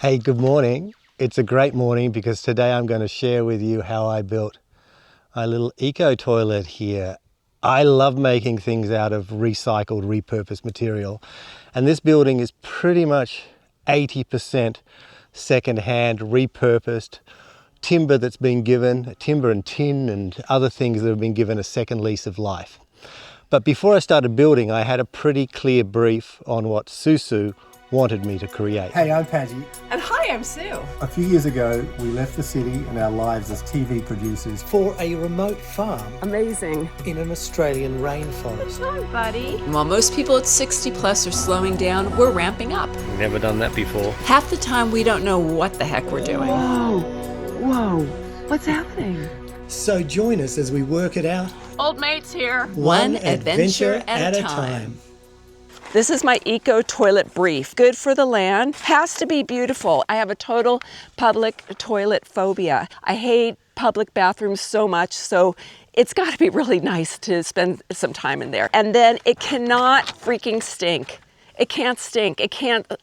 Hey, good morning. It's a great morning because today I'm going to share with you how I built a little eco toilet here. I love making things out of recycled, repurposed material, and this building is pretty much 80% second-hand, repurposed timber that's been given, timber and tin and other things that have been given a second lease of life. But before I started building, I had a pretty clear brief on what Susu wanted me to create. Hey, I'm Padgy. And hi, I'm Sue. A few years ago, we left the city and our lives as TV producers for a remote farm Amazing. in an Australian rainforest. Hi, buddy. While most people at 60 plus are slowing down, we're ramping up. Never done that before. Half the time we don't know what the heck we're doing. Whoa, what's happening? So join us as we work it out Old mate's here. One adventure at a time. This is my eco toilet brief. Good for the land, has to be beautiful. I have a total public toilet phobia. I hate public bathrooms so much, so it's got to be really nice to spend some time in there. And then it cannot freaking stink. It can't stink.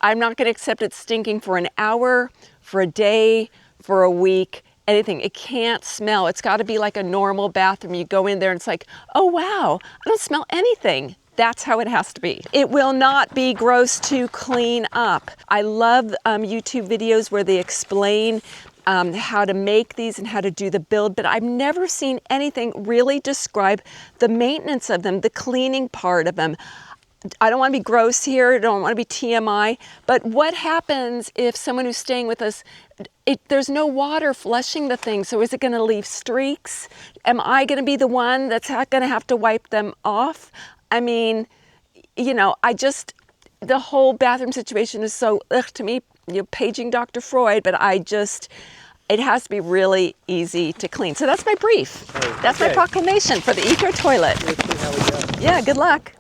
I'm not going to accept it stinking for an hour, for a day, for a week. Anything. It can't smell. It's got to be like a normal bathroom. You go in there and it's like, oh wow, I don't smell anything. That's how it has to be. It will not be gross to clean up. I love YouTube videos where they explain how to make these and how to do the build, but I've never seen anything really describe the maintenance of them, the cleaning part of them. I don't want to be gross here, I don't want to be TMI, but what happens if someone who's staying with us, there's no water flushing the thing, so is it going to leave streaks? Am I going to be the one that's going to have to wipe them off? I mean, you know, the whole bathroom situation is so, to me, you're paging Dr. Freud, but it has to be really easy to clean. So that's my brief. That's my proclamation for the eco toilet. Let's see how we go. Yeah, good luck.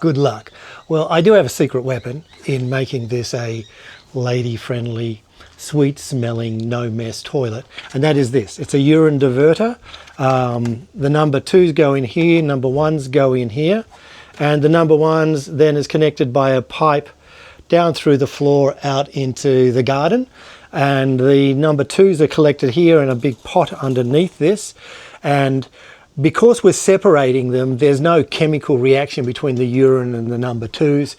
Good luck. Well, I do have a secret weapon in making this a lady-friendly, sweet-smelling, no-mess toilet, and that is this. It's a urine diverter. The number 2s go in here, number 1s go in here, and the number 1s then is connected by a pipe down through the floor out into the garden, and the number 2s are collected here in a big pot underneath this, and because we're separating them, there's no chemical reaction between the urine and the number 2s.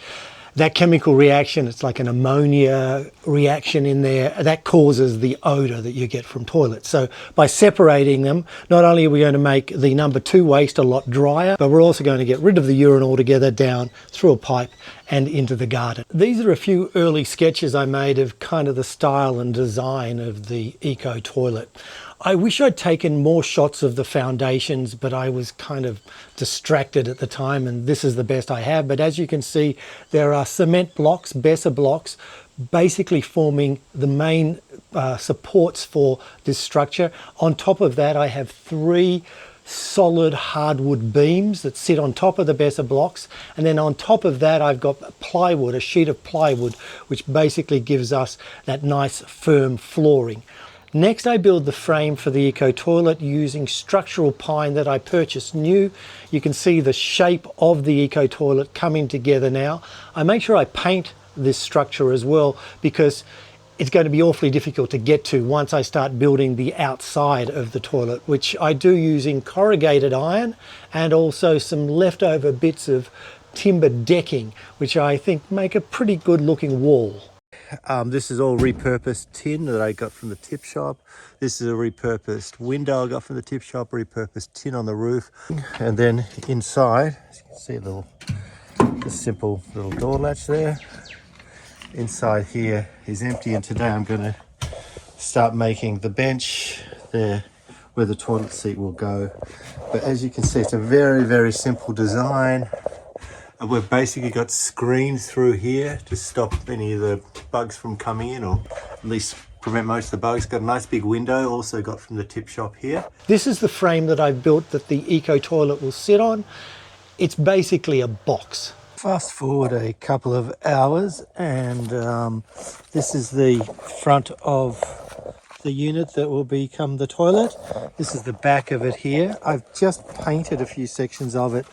That chemical reaction, it's like an ammonia reaction in there, that causes the odor that you get from toilets. So by separating them, not only are we going to make the number 2 waste a lot drier, but we're also going to get rid of the urine altogether down through a pipe and into the garden. These are a few early sketches I made of kind of the style and design of the eco toilet. I wish I'd taken more shots of the foundations, but I was kind of distracted at the time, and this is the best I have. But as you can see, there are cement blocks, Besser blocks, basically forming the main supports for this structure. On top of that, I have 3 solid hardwood beams that sit on top of the Besser blocks, and then on top of that I've got plywood, a sheet of plywood, which basically gives us that nice firm flooring. Next, I build the frame for the eco toilet using structural pine that I purchased new. You can see the shape of the eco toilet coming together now. I make sure I paint this structure as well because it's going to be awfully difficult to get to once I start building the outside of the toilet, which I do using corrugated iron and also some leftover bits of timber decking, which I think make a pretty good looking wall. This is all repurposed tin that I got from the tip shop. This is a repurposed window I got from the tip shop, repurposed tin on the roof. And then inside, as you can see, a simple little door latch there. Inside here is empty, and today I'm going to start making the bench there where the toilet seat will go. But as you can see, it's a very, very simple design. We've basically got screens through here to stop any of the bugs from coming in, or at least prevent most of the bugs. Got a nice big window, also got from the tip shop here. This is the frame that I've built that the eco toilet will sit on. It's basically a box. Fast forward a couple of hours, and this is the front of the unit that will become the toilet. This is the back of it here. I've just painted a few sections of it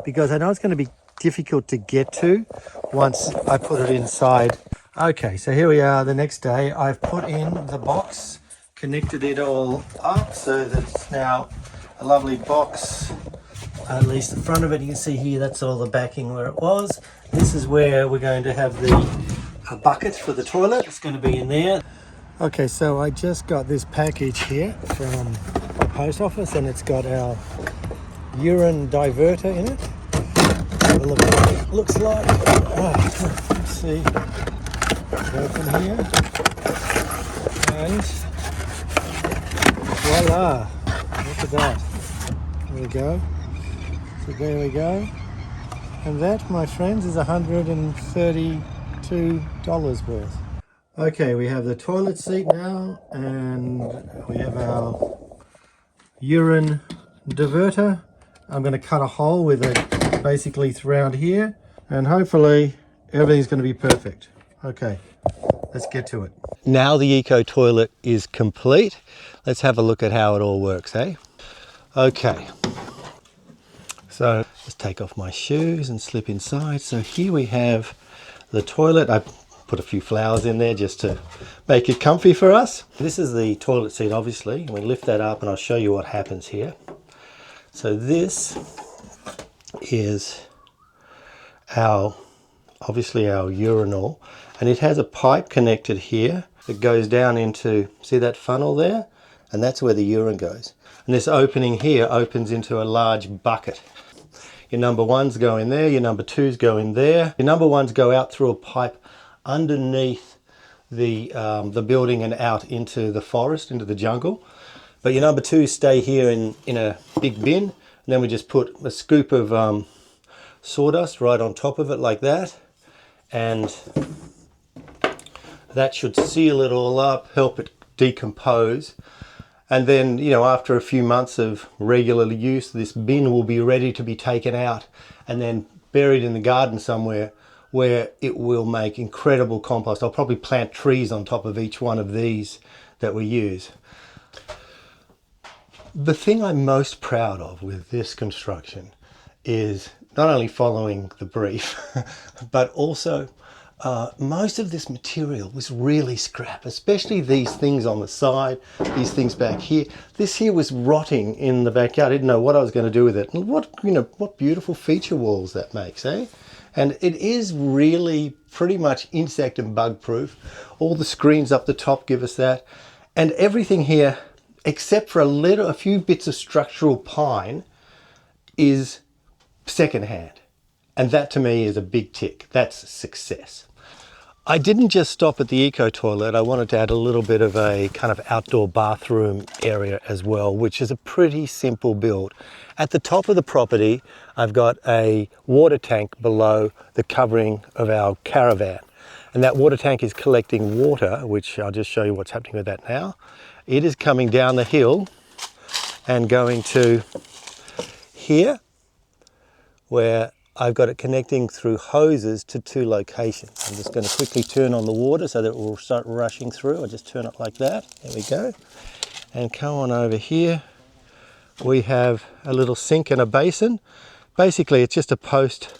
because I know it's going to be difficult to get to once I put it inside Okay, so here we are the next day. I've put in the box, connected it all up so that it's now a lovely box. At least the front of it, you can see here, that's all the backing where it was. This is where we're going to have the bucket for the toilet. It's going to be in there. Okay, so I just got this package here from the post office, and it's got our urine diverter in it. Have a look at what it looks like. Oh, let's see. Open here. And voila! Look at that. There we go. So there we go. And that, my friends, is $132 worth. Okay, we have the toilet seat now, and we have our urine diverter. I'm going to cut a hole with it basically around here, and hopefully everything's going to be perfect. Okay, let's get to it. Now the eco toilet is complete. Let's have a look at how it all works, eh? Okay. So let's take off my shoes and slip inside. So here we have the toilet. I put a few flowers in there just to make it comfy for us. This is the toilet seat, obviously. We lift that up and I'll show you what happens here. So this is obviously our urinal, and it has a pipe connected here that goes down into, see that funnel there? And that's where the urine goes. And this opening here opens into a large bucket. Your number ones go in there, your number twos go in there. Your number ones go out through a pipe underneath the building and out into the forest, into the jungle. But your number twos stay here in a big bin. And then we just put a scoop of sawdust right on top of it like that. And that should seal it all up, help it decompose. And then, you know, after a few months of regular use, this bin will be ready to be taken out and then buried in the garden somewhere where it will make incredible compost. I'll probably plant trees on top of each one of these that we use. The thing I'm most proud of with this construction is not only following the brief, but also most of this material was really scrap, especially these things on the side, these things back here. This here was rotting in the backyard. I didn't know what I was going to do with it. And what beautiful feature walls that makes, eh? And it is really pretty much insect and bug proof. All the screens up the top give us that. And everything here, except for a few bits of structural pine, is secondhand. And that to me is a big tick. That's success. I didn't just stop at the eco toilet. I wanted to add a little bit of a kind of outdoor bathroom area as well, which is a pretty simple build. At the top of the property, I've got a water tank below the covering of our caravan. And that water tank is collecting water, which I'll just show you what's happening with that now. It is coming down the hill and going to here, where I've got it connecting through hoses to two locations. I'm just going to quickly turn on the water so that it will start rushing through. I'll just turn it like that. There we go. And come on over here. We have a little sink and a basin. Basically, it's just a post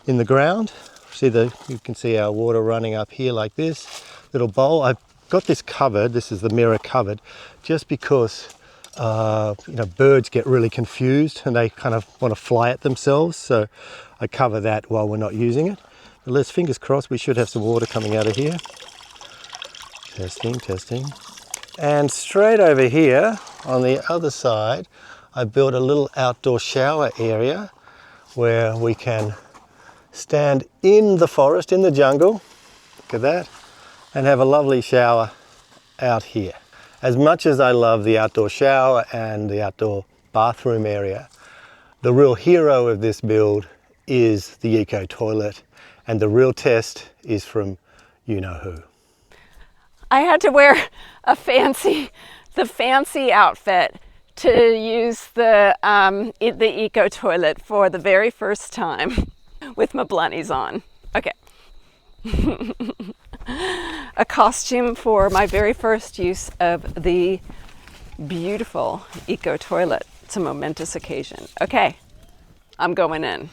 in the ground. You can see our water running up here like this. Little bowl. I've got this covered. This is the mirror covered, just because birds get really confused and they kind of want to fly at themselves. So I cover that while we're not using it. But let's, fingers crossed, we should have some water coming out of here. Testing, testing. And straight over here on the other side, I built a little outdoor shower area where we can stand in the forest, in the jungle, look at that, and have a lovely shower out here. As much as I love the outdoor shower and the outdoor bathroom area, the real hero of this build is the eco toilet, and the real test is from you-know-who. I had to wear the fancy outfit to use the eco toilet for the very first time with my blunnies on. Okay. A costume for my very first use of the beautiful eco toilet. It's a momentous occasion. Okay, I'm going in.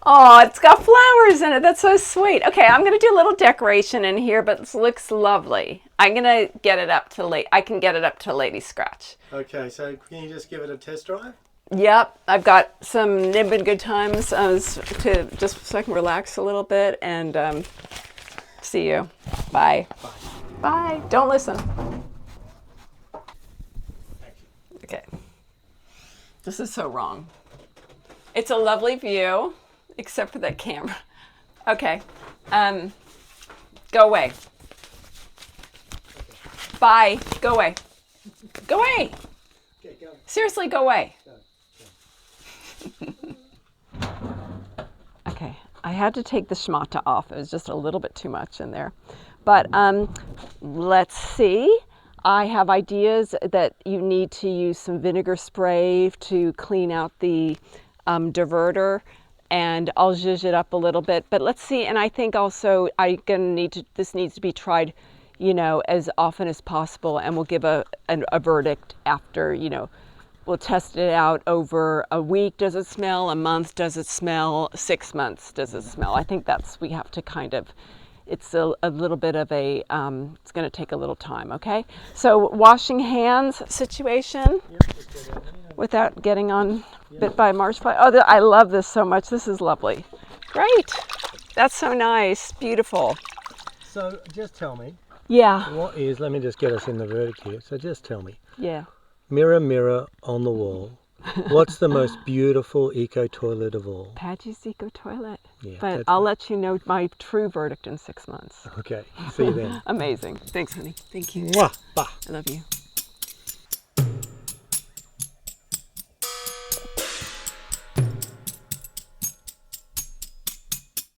Oh, it's got flowers in it. That's so sweet. Okay, I'm gonna do a little decoration in here, but it looks lovely. I'm gonna get it up to I can get it up to Lady Scratch. Okay, so can you just give it a test drive? Yep, I've got some nib and good times to just so I can relax a little bit and see you. Bye. Bye. Bye. Don't listen. Okay. This is so wrong. It's a lovely view, except for that camera. Okay. Go away. Bye. Go away. Go away. Okay, go. Seriously, go away. Go. Okay, I had to take the schmata off. It was just a little bit too much in there. But let's see. I have ideas that you need to use some vinegar spray to clean out the diverter, and I'll zhuzh it up a little bit. But let's see, and I think also this needs to be tried, you know, as often as possible, and we'll give a verdict after, you know, we'll test it out over a week. Does it smell? A month? Does it smell? 6 months? Does it smell? I think we have to kind of, it's a little bit of a, it's going to take a little time, okay? So washing hands situation without getting bit by a marshmallow. Oh, I love this so much. This is lovely. Great. That's so nice. Beautiful. So just tell me, Yeah. what is, let me just get us in the verdict here. So just tell me, Yeah. mirror, mirror on the wall, what's the most beautiful eco toilet of all? Padgy's Eco Toilet. Yeah, But I'll let you know my true verdict in 6 months. Okay, see you then. Amazing. Thanks, honey. Thank you. Mwah. Bye. I love you.